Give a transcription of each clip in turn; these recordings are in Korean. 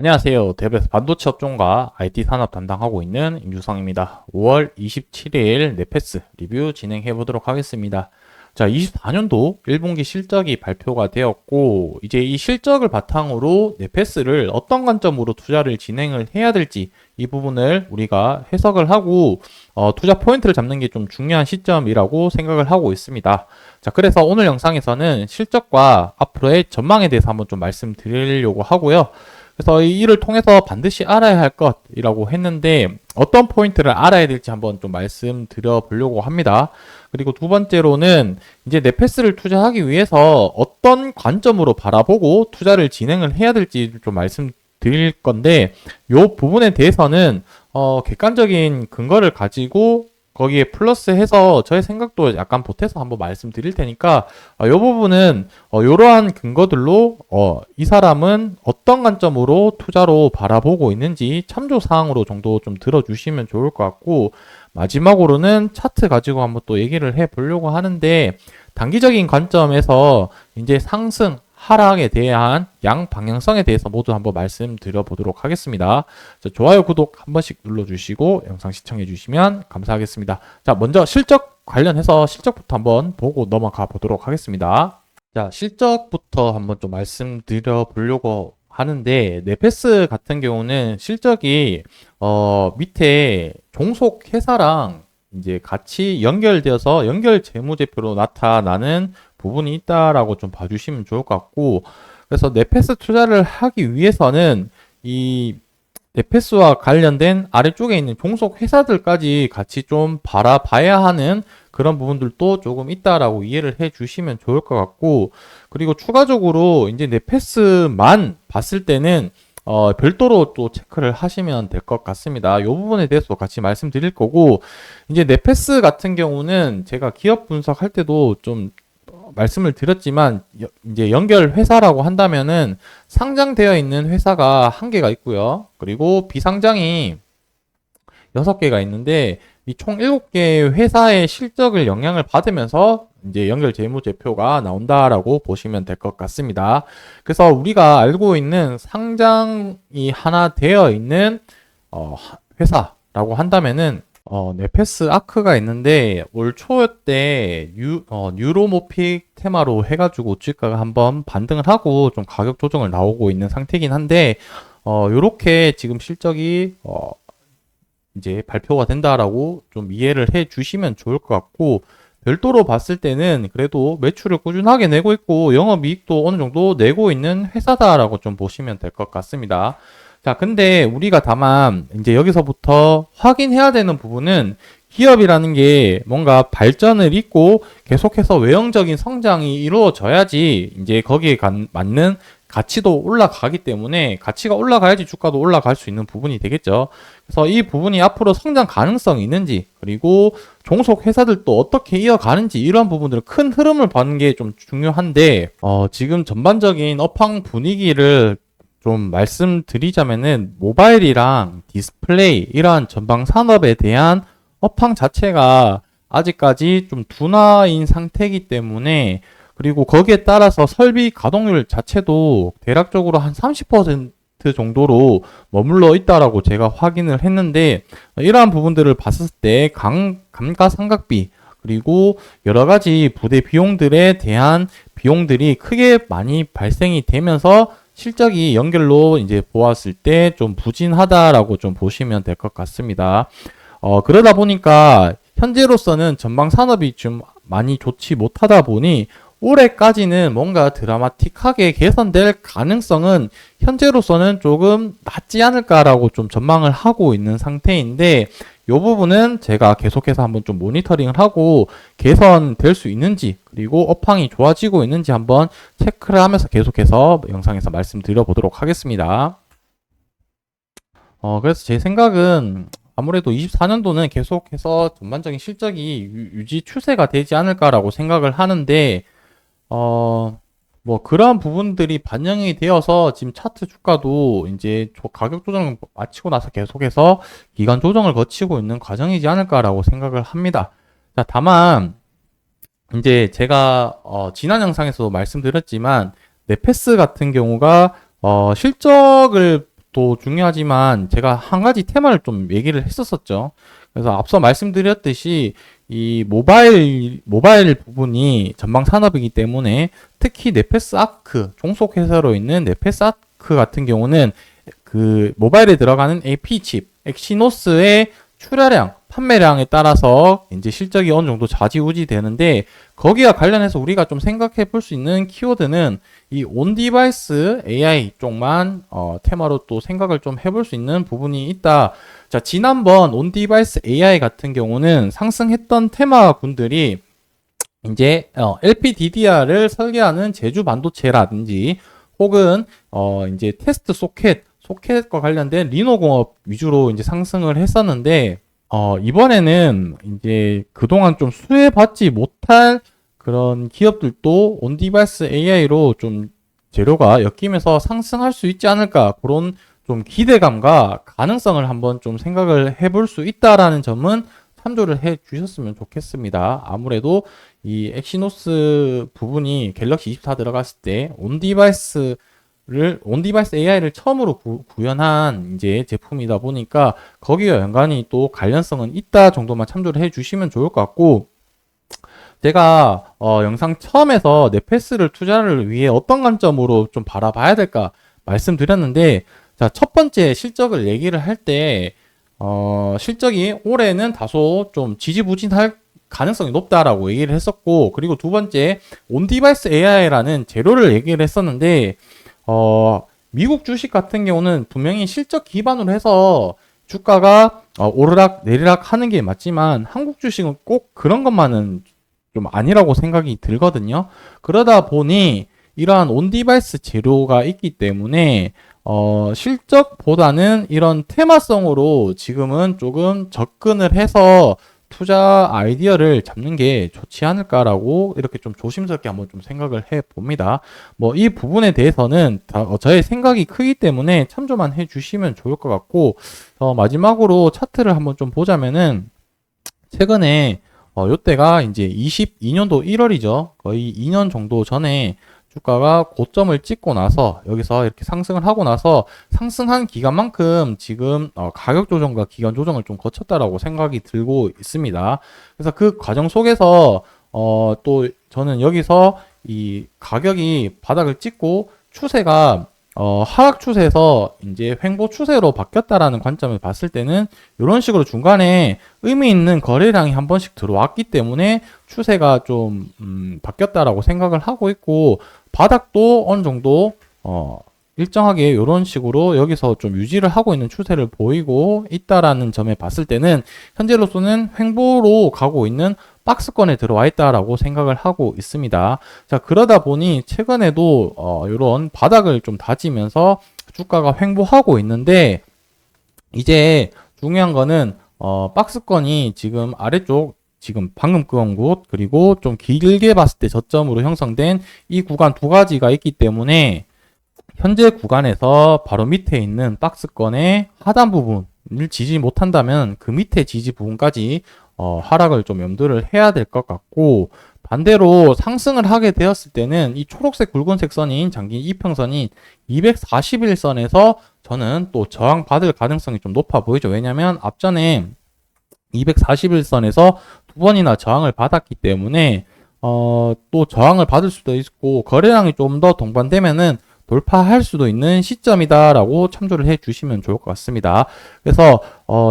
안녕하세요. 대부에서 반도체 업종과 IT 산업 담당하고 있는 임주성입니다. 5월 27일 넷패스 리뷰 진행해 보도록 하겠습니다. 자, 24년도 1분기 실적이 발표가 되었고, 이제 이 실적을 바탕으로 넷패스를 어떤 관점으로 투자를 진행을 해야 될지 이 부분을 우리가 해석을 하고, 투자 포인트를 잡는 게 좀 중요한 시점이라고 생각을 하고 있습니다. 자, 그래서 오늘 영상에서는 실적과 앞으로의 전망에 대해서 한번 좀 말씀드리려고 하고요. 그래서 이 일을 통해서 반드시 알아야 할 것이라고 했는데 어떤 포인트를 알아야 될지 한번 좀 말씀드려 보려고 합니다. 그리고 두 번째로는 이제 넷패스를 투자하기 위해서 어떤 관점으로 바라보고 투자를 진행을 해야 될지 좀 말씀드릴 건데 이 부분에 대해서는 객관적인 근거를 가지고 거기에 플러스해서 저의 생각도 약간 보태서 한번 말씀드릴 테니까 이 부분은 이러한 근거들로 이 사람은 어떤 관점으로 투자로 바라보고 있는지 참조 사항으로 정도 좀 들어주시면 좋을 것 같고 마지막으로는 차트 가지고 한번 또 얘기를 해 보려고 하는데 단기적인 관점에서 이제 상승 하락에 대한 양 방향성에 대해서 모두 한번 말씀드려 보도록 하겠습니다. 자, 좋아요, 구독 한 번씩 눌러주시고 영상 시청해 주시면 감사하겠습니다. 자, 먼저 실적 관련해서 실적부터 한번 보고 넘어가 보도록 하겠습니다. 자, 실적부터 한번 좀 말씀드려 보려고 하는데 넷패스 같은 경우는 실적이 밑에 종속 회사랑 이제 같이 연결되어서 연결 재무제표로 나타나는 부분이 있다라고 좀 봐주시면 좋을 것 같고, 그래서 넷패스 투자를 하기 위해서는 이 넷패스와 관련된 아래쪽에 있는 종속 회사들까지 같이 좀 바라봐야 하는 그런 부분들도 조금 있다라고 이해를 해 주시면 좋을 것 같고, 그리고 추가적으로 이제 넷패스만 봤을 때는 별도로 또 체크를 하시면 될 것 같습니다. 이 부분에 대해서 같이 말씀드릴 거고, 이제 넷패스 같은 경우는 제가 기업 분석할 때도 좀 말씀을 드렸지만 이제 연결 회사라고 한다면은 상장되어 있는 회사가 한 개가 있고요. 그리고 비상장이 6개가 있는데 이 총 7개의 회사의 실적을 영향을 받으면서 이제 연결 재무제표가 나온다라고 보시면 될 것 같습니다. 그래서 우리가 알고 있는 상장이 하나 되어 있는 회사라고 한다면은 넷패스 아크가 있는데 올 초 때 뉴로모픽 테마로 해가지고 주가가 한번 반등을 하고 좀 가격 조정을 나오고 있는 상태이긴 한데 요렇게 지금 실적이 이제 발표가 된다라고 좀 이해를 해 주시면 좋을 것 같고, 별도로 봤을 때는 그래도 매출을 꾸준하게 내고 있고 영업이익도 어느 정도 내고 있는 회사다라고 좀 보시면 될 것 같습니다. 자, 근데 우리가 다만 이제 여기서부터 확인해야 되는 부분은 기업이라는 게 뭔가 발전을 잇고 계속해서 외형적인 성장이 이루어져야지 이제 거기에 맞는 가치도 올라가기 때문에 가치가 올라가야지 주가도 올라갈 수 있는 부분이 되겠죠. 그래서 이 부분이 앞으로 성장 가능성이 있는지, 그리고 종속 회사들도 어떻게 이어가는지 이런 부분들을 큰 흐름을 보는 게 좀 중요한데 지금 전반적인 업황 분위기를 좀 말씀드리자면은 모바일이랑 디스플레이 이러한 전방 산업에 대한 업황 자체가 아직까지 좀 둔화인 상태이기 때문에, 그리고 거기에 따라서 설비 가동률 자체도 대략적으로 한 30% 정도로 머물러 있다라고 제가 확인을 했는데, 이러한 부분들을 봤을 때 감가상각비 그리고 여러 가지 부대 비용들에 대한 비용들이 크게 많이 발생이 되면서 실적이 연결로 이제 보았을 때 좀 부진하다라고 좀 보시면 될 것 같습니다. 그러다 보니까 현재로서는 전방 산업이 좀 많이 좋지 못하다 보니 올해까지는 뭔가 드라마틱하게 개선될 가능성은 현재로서는 조금 낮지 않을까라고 좀 전망을 하고 있는 상태인데, 이 부분은 제가 계속해서 한번 좀 모니터링을 하고 개선될 수 있는지, 그리고 업황이 좋아지고 있는지 한번 체크를 하면서 계속해서 영상에서 말씀드려 보도록 하겠습니다. 그래서 제 생각은 아무래도 24년도는 계속해서 전반적인 실적이 유지 추세가 되지 않을까라고 생각을 하는데, 뭐 그러한 부분들이 반영이 되어서 지금 차트 주가도 이제 가격 조정을 마치고 나서 계속해서 기간 조정을 거치고 있는 과정이지 않을까라고 생각을 합니다. 자, 다만 이제 제가 지난 영상에서도 말씀드렸지만 넷패스 같은 경우가 실적을 가격도 중요하지만 제가 한 가지 테마를 좀 얘기를 했었었죠. 그래서 앞서 말씀드렸듯이 이 모바일 부분이 전방 산업이기 때문에 특히 네페스 아크, 종속 회사로 있는 네페스 아크 같은 경우는 그 모바일에 들어가는 AP 칩, 엑시노스의 출하량, 판매량에 따라서 이제 실적이 어느 정도 좌지우지 되는데, 거기와 관련해서 우리가 좀 생각해 볼 수 있는 키워드는 이 온디바이스 AI 쪽만 테마로 또 생각을 좀 해볼 수 있는 부분이 있다. 자, 지난번 온디바이스 AI 같은 경우는 상승했던 테마군들이 이제 LPDDR을 설계하는 제주 반도체라든지 혹은 이제 테스트 소켓과 관련된 리노공업 위주로 이제 상승을 했었는데, 이번에는 이제 그동안 좀 수혜받지 못할 그런 기업들도 온디바이스 AI로 좀 재료가 엮이면서 상승할 수 있지 않을까, 그런 좀 기대감과 가능성을 한번 좀 생각을 해볼 수 있다라는 점은 참조를 해 주셨으면 좋겠습니다. 아무래도 이 엑시노스 부분이 갤럭시 24 들어갔을 때 온디바이스 AI를 처음으로 구현한 이제 제품이다 보니까 거기와 연관이 또 관련성은 있다 정도만 참조를 해 주시면 좋을 것 같고, 제가 영상 처음에서 네페스를 투자를 위해 어떤 관점으로 좀 바라봐야 될까 말씀드렸는데, 자, 첫 번째 실적을 얘기를 할 때 실적이 올해는 다소 좀 지지부진할 가능성이 높다라고 얘기를 했었고, 그리고 두 번째 온디바이스 AI라는 재료를 얘기를 했었는데, 미국 주식 같은 경우는 분명히 실적 기반으로 해서 주가가 오르락 내리락 하는 게 맞지만, 한국 주식은 꼭 그런 것만은 좀 아니라고 생각이 들거든요. 그러다 보니 이러한 온디바이스 재료가 있기 때문에 실적보다는 이런 테마성으로 지금은 조금 접근을 해서 투자 아이디어를 잡는 게 좋지 않을까라고 이렇게 좀 조심스럽게 한번 좀 생각을 해 봅니다. 뭐 이 부분에 대해서는 저의 생각이 크기 때문에 참조만 해 주시면 좋을 것 같고, 마지막으로 차트를 한번 좀 보자면은, 최근에 요때가 이제 22년도 1월이죠. 거의 2년 정도 전에 주가가 고점을 찍고 나서 여기서 이렇게 상승을 하고 나서 상승한 기간만큼 지금 가격 조정과 기간 조정을 좀 거쳤다라고 생각이 들고 있습니다. 그래서 그 과정 속에서 또 저는 여기서 이 가격이 바닥을 찍고 추세가 하락 추세에서 이제 횡보 추세로 바뀌었다라는 관점을 봤을 때는 이런 식으로 중간에 의미 있는 거래량이 한 번씩 들어왔기 때문에 추세가 좀 바뀌었다라고 생각을 하고 있고, 바닥도 어느 정도 일정하게 이런 식으로 여기서 좀 유지를 하고 있는 추세를 보이고 있다라는 점에 봤을 때는 현재로서는 횡보로 가고 있는 박스권에 들어와 있다라고 생각을 하고 있습니다. 자, 그러다 보니 최근에도 이런 바닥을 좀 다지면서 주가가 횡보하고 있는데, 이제 중요한 거는 박스권이 지금 아래쪽, 지금 방금 끄은 곳, 그리고 좀 길게 봤을 때 저점으로 형성된 이 구간 두 가지가 있기 때문에 현재 구간에서 바로 밑에 있는 박스권의 하단 부분을 지지 못한다면 그 밑에 지지 부분까지 하락을 좀 염두를 해야 될 것 같고, 반대로 상승을 하게 되었을 때는 이 초록색 붉은색 선인 장기 이평선인 241선에서 저는 또 저항받을 가능성이 좀 높아 보이죠. 왜냐면 앞전에 241선에서 두 번이나 저항을 받았기 때문에 또 저항을 받을 수도 있고 거래량이 좀 더 동반되면은 돌파할 수도 있는 시점이다라고 참조를 해 주시면 좋을 것 같습니다. 그래서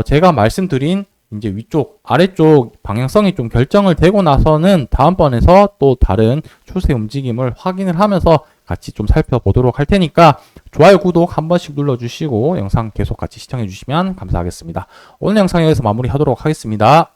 제가 말씀드린 이제 위쪽, 아래쪽 방향성이 좀 결정을 되고 나서는 다음번에서 또 다른 추세 움직임을 확인을 하면서 같이 좀 살펴보도록 할 테니까 좋아요, 구독 한 번씩 눌러주시고 영상 계속 같이 시청해 주시면 감사하겠습니다. 오늘 영상 여기서 마무리하도록 하겠습니다.